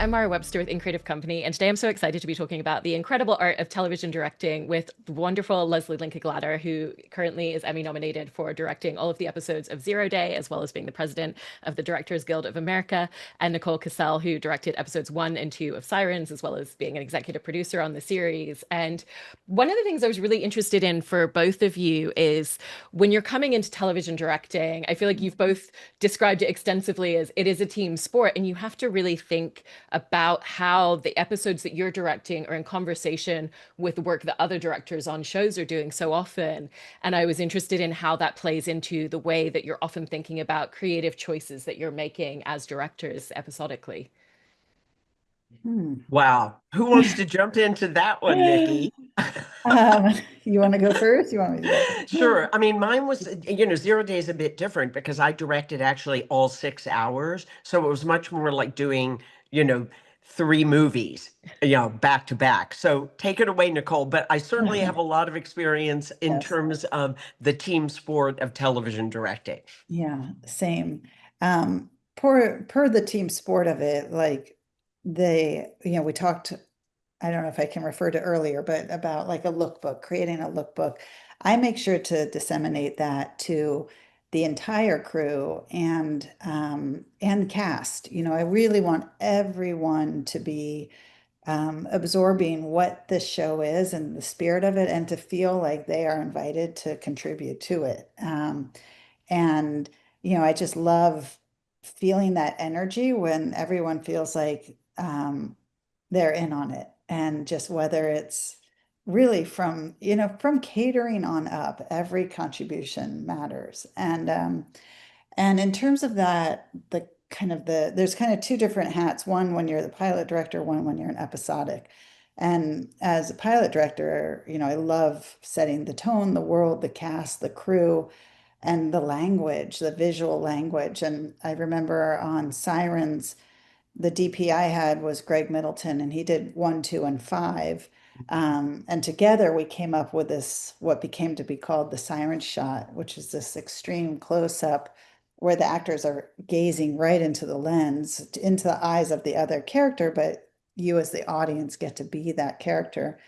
I'm Mara Webster with In Creative Company, and today I'm so excited to be talking about the incredible art of television directing with the wonderful Lesli Linka Glatter, who currently is Emmy nominated for directing all of the episodes of Zero Day, as well as being the president of the Directors Guild of America, and Nicole Kassell, who directed episodes 1 and 2 of Sirens, as well as being an executive producer on the series. And one of the things I was really interested in for both of you is when you're coming into television directing, I feel like you've both described it extensively as it is a team sport, and you have to really think about how the episodes that you're directing are in conversation with the work that other directors on shows are doing so often. And I was interested in how that plays into the way that you're often thinking about creative choices that you're making as directors episodically. Wow. Who wants to jump into that one, Nikki? Um, you want to go first? You want me to go first? Sure. I mean, mine was, Zero Day is a bit different because I directed actually all 6 hours. So it was much more like doing, you know, three movies, back to back. So take it away, Nicole. But I certainly have a lot of experience in Yes. terms of the team sport of television directing. Yeah, same. Per the team sport of it, like we talked, I don't know if I can refer to earlier, but about like a lookbook, creating a lookbook. I make sure to disseminate that to the entire crew and cast. I really want everyone to be absorbing what this show is and the spirit of it, and to feel like they are invited to contribute to it. And, I just love feeling that energy when everyone feels like they're in on it. And just whether it's really from catering on up, every contribution matters. And in terms of that, there's kind of two different hats, one when you're the pilot director, one when you're an episodic. And as a pilot director, I love setting the tone, the world, the cast, the crew, and the language, the visual language. And I remember on Sirens, the DP I had was Greg Middleton, and he did 1, 2, and 5. And together we came up with this, what became to be called the siren shot, which is this extreme close up where the actors are gazing right into the lens, into the eyes of the other character, but you as the audience get to be that character.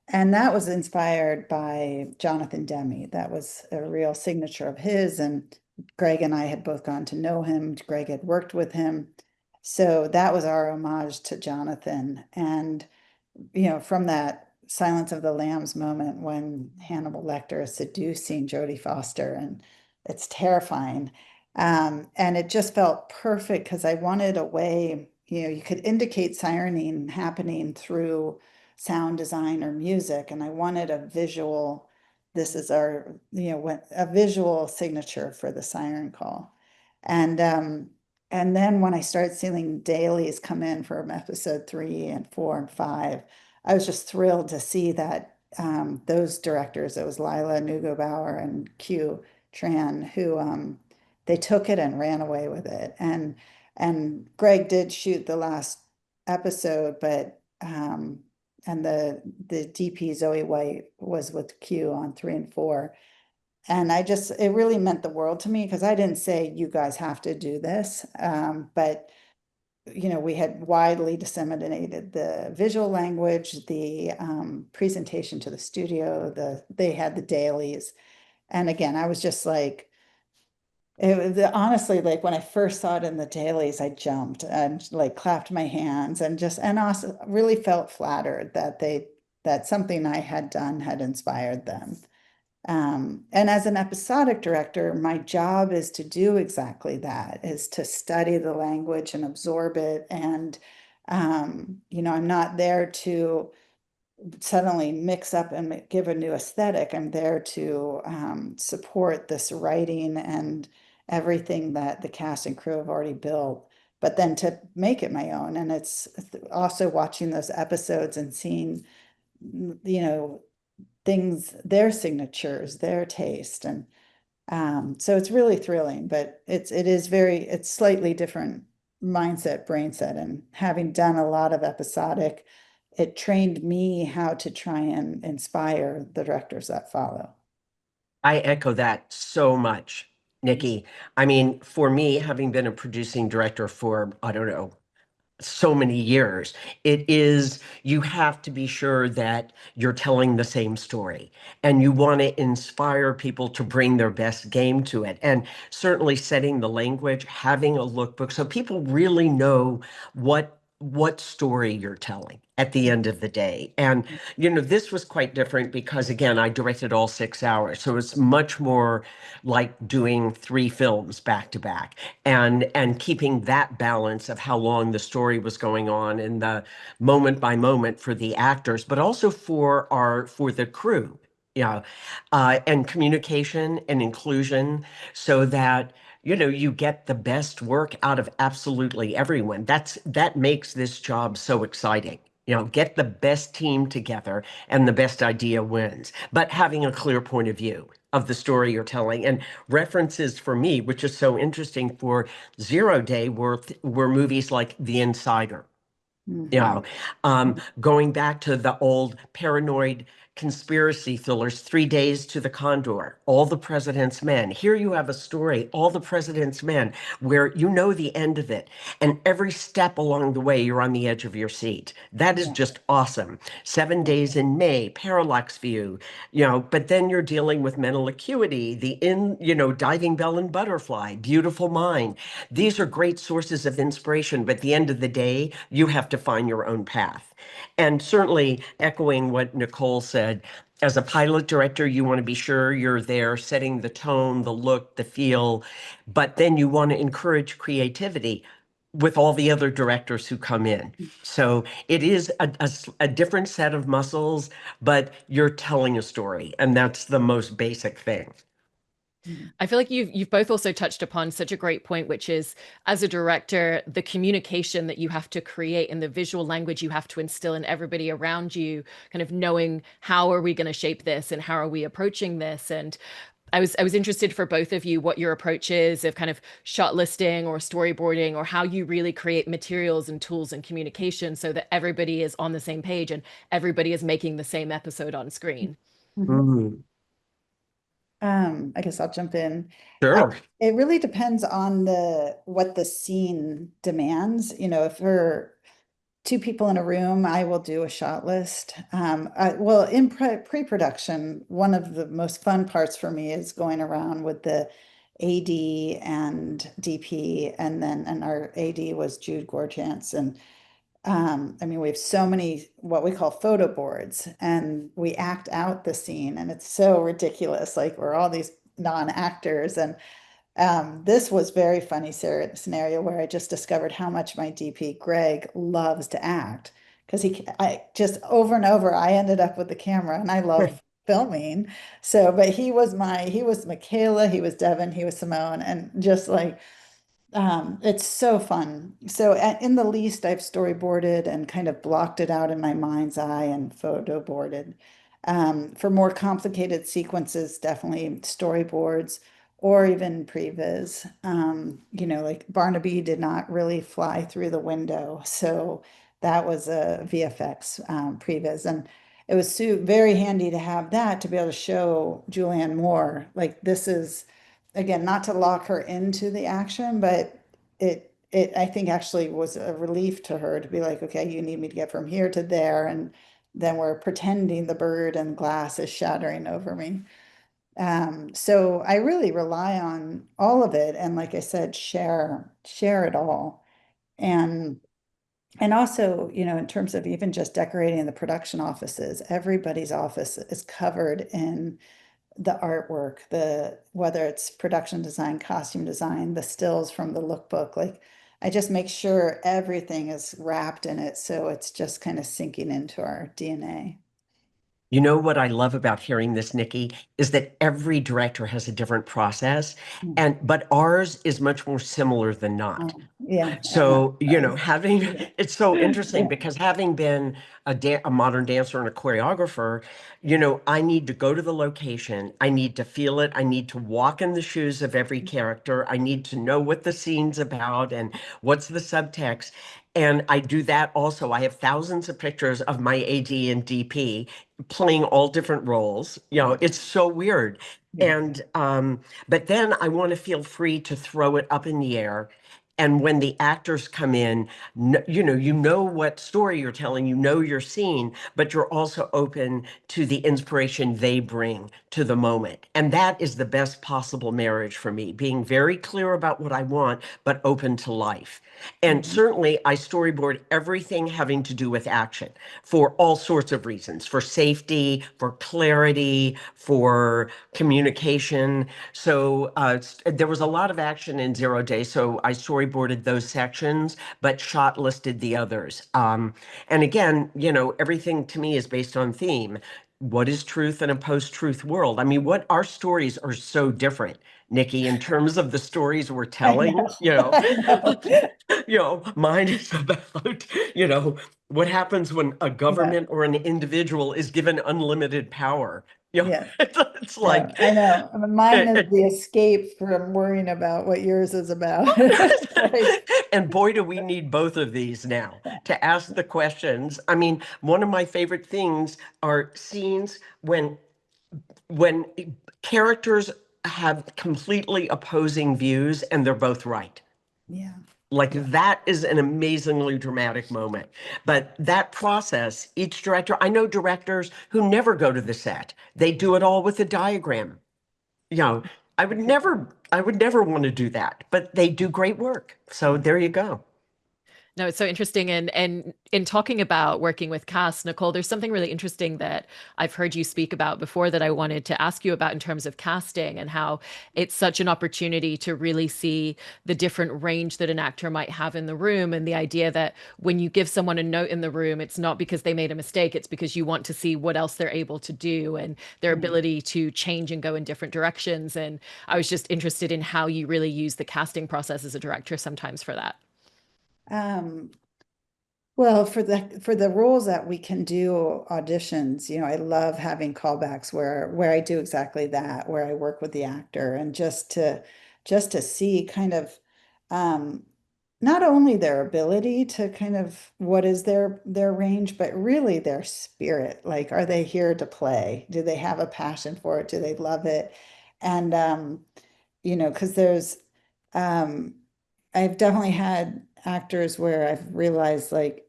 And that was inspired by Jonathan Demme. That was a real signature of his. And Greg and I had both gone to know him. Greg had worked with him. So that was our homage to Jonathan. And, from that Silence of the Lambs moment when Hannibal Lecter is seducing Jodie Foster, and it's terrifying. And it just felt perfect because I wanted a way, you could indicate sirening happening through sound design or music, and I wanted a visual. This is our, a visual signature for the siren call. And then when I started seeing dailies come in from episode 3 and 4 and 5, I was just thrilled to see that those directors, it was Lila Neugebauer and Q Tran, who they took it and ran away with it. And Greg did shoot the last episode, but and the DP Zoe White was with Q on 3 and 4. And it really meant the world to me because I didn't say, you guys have to do this. But, we had widely disseminated the visual language, the presentation to the studio, they had the dailies. And again, I was just like, honestly, like when I first saw it in the dailies, I jumped and like clapped my hands and also really felt flattered that something I had done had inspired them. And as an episodic director, my job is to do exactly that, is to study the language and absorb it. And, I'm not there to suddenly mix up and give a new aesthetic. I'm there to support this writing and everything that the cast and crew have already built, but then to make it my own. And it's also watching those episodes and seeing, you know, things, their signatures, their taste. And so it's really thrilling, but it's slightly different mindset, brain set. And having done a lot of episodic, it trained me how to try and inspire the directors that follow. I echo that so much, Nikki. I mean, for me, having been a producing director for, I don't know, so many years. It is, you have to be sure that you're telling the same story and you want to inspire people to bring their best game to it. And certainly setting the language, having a lookbook so people really know what story you're telling at the end of the day. And this was quite different because again, I directed all 6 hours. So it's much more like doing three films back to back and keeping that balance of how long the story was going on and the moment by moment for the actors, but also for the crew. Yeah, and communication and inclusion so that you get the best work out of absolutely everyone. That makes this job so exciting. Get the best team together and the best idea wins, but having a clear point of view of the story you're telling. And references for me, which is so interesting for Zero Day, were movies like The Insider, you Mhm. know, going back to the old paranoid conspiracy thrillers, 3 Days to the Condor, All the President's Men. Here you have a story, All the President's Men, where you know the end of it. And every step along the way, you're on the edge of your seat. That is Yeah. just awesome. 7 Days in May, Parallax View, but then you're dealing with mental acuity, Diving Bell and Butterfly, Beautiful Mind. These are great sources of inspiration, but at the end of the day, you have to find your own path. And certainly echoing what Nicole said, as a pilot director, you want to be sure you're there setting the tone, the look, the feel, but then you want to encourage creativity with all the other directors who come in. So it is a different set of muscles, but you're telling a story, and that's the most basic thing. Mhm. I feel like you've both also touched upon such a great point, which is as a director, the communication that you have to create and the visual language you have to instill in everybody around you, kind of knowing how are we going to shape this and how are we approaching this. And I was interested for both of you what your approach is of kind of shot listing or storyboarding or how you really create materials and tools and communication so that everybody is on the same page and everybody is making the same episode on screen. Mhm. Mm, I guess I'll jump in. Uh, sure. it really depends on what the scene demands. If we're two people in a room, I will do a shot list. Well, in pre-production, one of the most fun parts for me is going around with the AD and DP, and our AD was Jude Gorchance, and I mean, we have so many what we call photo boards, and we act out the scene, and it's so ridiculous. Like we're all these non-actors, and this was very funny scenario where I just discovered how much my DP Greg loves to act because I just over and over I ended up with the camera, and I love filming. So, but he was Michaela, he was Devin, he was Simone, and just like it's so fun. So in the least, I've storyboarded and kind of blocked it out in my mind's eye and photo boarded. For more complicated sequences, definitely storyboards or even previs. Like Barnaby did not really fly through the window, so that was a VFX previs, and it was very handy to have that to be able to show Julianne Moore like this is again, not to lock her into the action, but it I think actually was a relief to her to be like, okay, you need me to get from here to there, and then we're pretending the bird and glass is shattering over me. So I really rely on all of it, and like I said, share it all, and also, in terms of even just decorating the production offices, everybody's office is covered in the artwork, whether it's production design, costume design, the stills from the lookbook, like I just make sure everything is wrapped in it so it's just kind of sinking into our DNA. You know what I love about hearing this, Nikki, is that every director has a different process, Mm. but ours is much more similar than not. Yeah, I know. So, having it's so interesting Yeah. because having been a modern dancer and a choreographer, I need to go to the location, I need to feel it, I need to walk in the shoes of every character, I need to know what the scene's about and what's the subtext. And I do that also. I have thousands of pictures of my AD and DP playing all different roles. It's so weird. Yeah. And but then I want to feel free to throw it up in the air And when the actors come in, you know what story you're telling, you know your scene, but you're also open to the inspiration they bring to the moment. And that is the best possible marriage for me, being very clear about what I want, but open to life. And Mhm. certainly I storyboard everything having to do with action for all sorts of reasons, for safety, for clarity, for communication. So there was a lot of action in Zero Day, so I storyboarded those sections, but shot listed the others. And again, everything to me is based on theme. What is truth in a post-truth world? I mean, what our stories are so different, Nikki, in terms of the stories we're I telling. know, I know. Mine is about, what happens when a Yeah, government or an individual is given unlimited power. yeah, It's yeah, like, I know. I mean, mine is it, the escape from worrying about what yours is about. Like, and boy, do we need both of these now to ask the questions. I mean, one of my favorite things are scenes when characters have completely opposing views and they're both right. yeah, Like yeah, that is an amazingly dramatic moment. But that process, each director, I know directors who never go to the set. They do it all with a diagram. You know, I would never want to do that, but they do great work. So yeah. there you go. No, it's so interesting. And in talking about working with cast, Nicole, there's something really interesting that I've heard you speak about before that I wanted to ask you about in terms of casting and how it's such an opportunity to really see the different range that an actor might have in the room. And the idea that when you give someone a note in the room, it's not because they made a mistake, it's because you want to see what else they're able to do and their Mm. ability to change and go in different directions. And I was just interested in how you really use the casting process as a director sometimes for that. Um, Well, for the roles that we can do auditions, I love having callbacks where I do exactly that, where I work with the actor and just to see kind of um not only their ability to kind of what is their range, but really their spirit. Like, are they here to play? Do they have a passion for it? Do they love it? And because there's um I've definitely had actors where I've realized like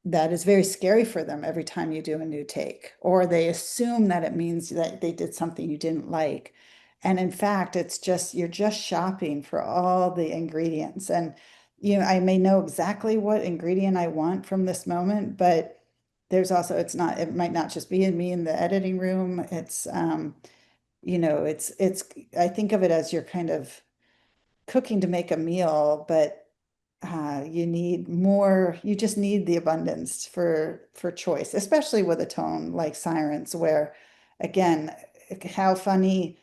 that is very scary for them every time you do a new take, or they assume that it means that they did something you didn't like. And in fact, it's just, you're just shopping for all the ingredients. And, I may know exactly what ingredient I want from this moment, but there's also, it might not just be in me in the editing room. I think of it as you're kind of cooking to make a meal, but you just need the abundance for choice, especially with a tone like Sirens, where again, how funny,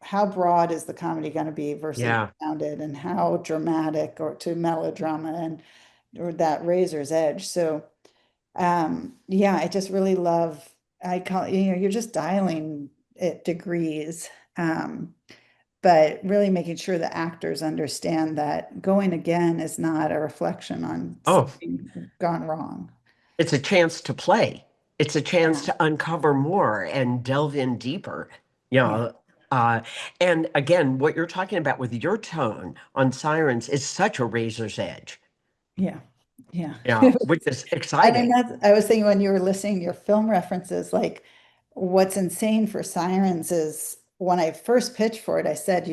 how broad is the comedy going to be versus Yeah. rounded, and how dramatic or to melodrama and or that razor's edge. So yeah, I just really love, I call it, you're just dialing it degrees. Um, but really making sure the actors understand that going again is not a reflection on Oh, something gone wrong. it's a chance to play. It's a chance Yeah, to uncover more and delve in deeper. You yeah, know, uh, and again, what you're talking about with your tone on Sirens is such a razor's edge. yeah, yeah. Yeah, which is I mean, exciting. I was thinking when you were listening, your film references, like what's insane for Sirens is when I first pitched for it, I said,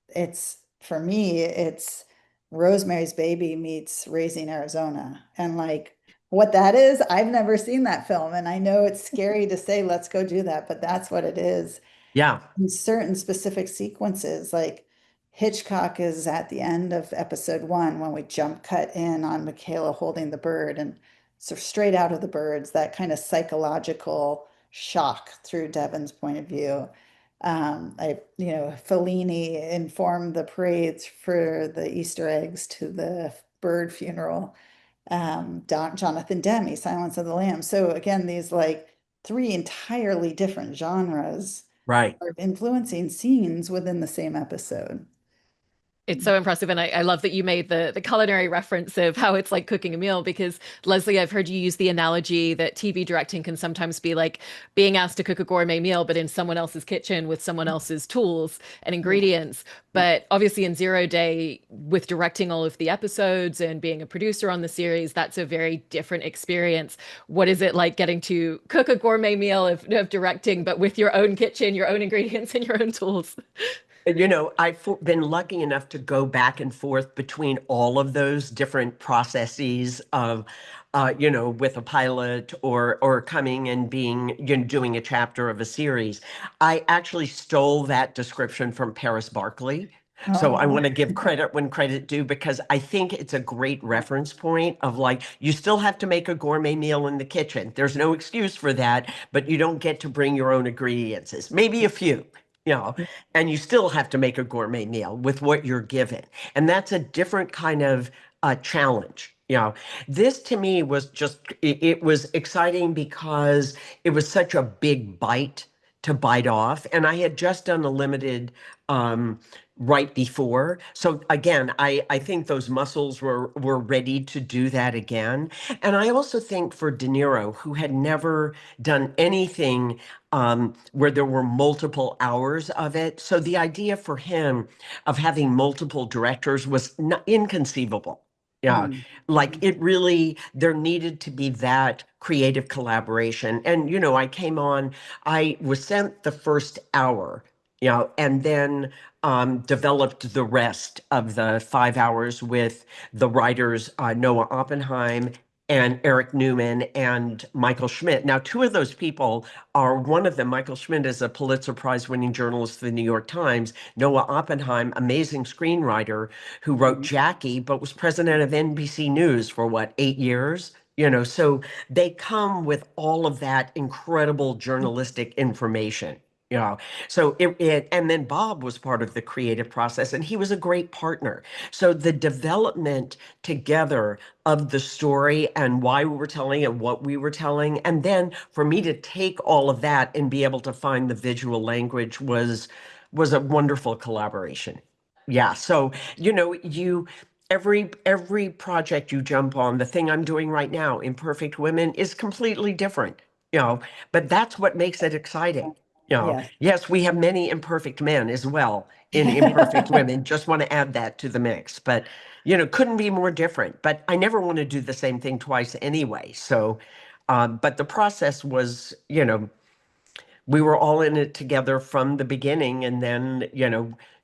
it's for me, it's Rosemary's Baby meets Raising Arizona. And like what that is, I've never seen that film. And I know it's scary to say, let's go do that, but that's what it is Yeah, in certain specific sequences, like Hitchcock is at the end of episode one when we jump cut in on Michaela holding the bird and so straight out of the birds, that kind of psychological shock through Devon's point of view. Fellini informed the parades for the Easter eggs to the bird funeral. Jonathan Demme, Silence of the Lambs. So again, these like three entirely different genres right. are influencing scenes within the same episode. It's so impressive. And I love that you made the culinary reference of how it's like cooking a meal, because Leslie, I've heard you use the analogy that TV directing can sometimes be like being asked to cook a gourmet meal, but in someone else's kitchen with someone else's tools and Yeah. ingredients. But obviously in Zero Day, with directing all of the episodes and being a producer on the series, that's a very different experience. What is it like getting to cook a gourmet meal of directing, but with your own kitchen, your own ingredients, and your own tools? I've been lucky enough to go back and forth between all of those different processes of, with a pilot or coming and being, doing a chapter of a series. I actually stole that description from Paris Barkley. So I Oh, want to give credit when credit due, because I think it's a great reference point of like, you still have to make a gourmet meal in the kitchen. There's no excuse for that, but you don't get to bring your own ingredients. Maybe a few. You know, and you still have to make a gourmet meal with what you're given. And that's a different kind of challenge. This to me was just, it was exciting because it was such a big bite to bite off. And I had just done a limited um, right before. So again, I think those muscles were ready to do that again. And I also think for De Niro, who had never done anything where there were multiple hours of it. So the idea for him of having multiple directors was inconceivable. Yeah, mm, like it really, there needed to be that creative collaboration. And, I came on, I was sent the first hour, and then developed the rest of the 5 hours with the writers, Noah Oppenheim and Eric Newman and Michael Schmidt. Now, two of those people are, one of them, Michael Schmidt, is a Pulitzer Prize winning journalist for the New York Times. Noah Oppenheim, amazing screenwriter who wrote mm, Jackie, but was president of NBC News for what, 8 years? So they come with all of that incredible journalistic information. You know, so and then Bob was part of the creative process, and he was a great partner. So the development together of the story and why we were telling it, what we were telling, and then for me to take all of that and be able to find the visual language was a wonderful collaboration. Yeah, so every project you jump on, the thing I'm doing right now, Imperfect Women, is completely different, but that's what makes it exciting. yes. Yes, we have many imperfect men as well in Imperfect Women. Just want to add that to the mix, but couldn't be more different. But I never want to do the same thing twice anyway. So, but the process was, we were all in it together from the beginning, and then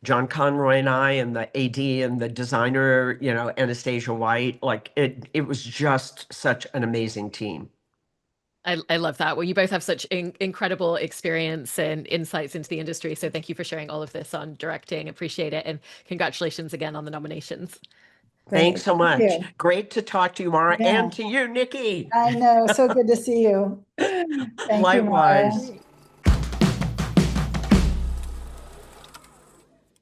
John Conroy and I and the AD and the designer, Anastasia White, like it was just such an amazing team. I love that. Well, you both have such incredible experience and insights into the industry. So thank you for sharing all of this on directing. Appreciate it. And congratulations again on the nominations. Thanks Great. so Thank much. you. Great to talk to you, Mara, Yeah, and to you, Nikki. I know. So good to see you. Thank you, Likewise. Mara. Great.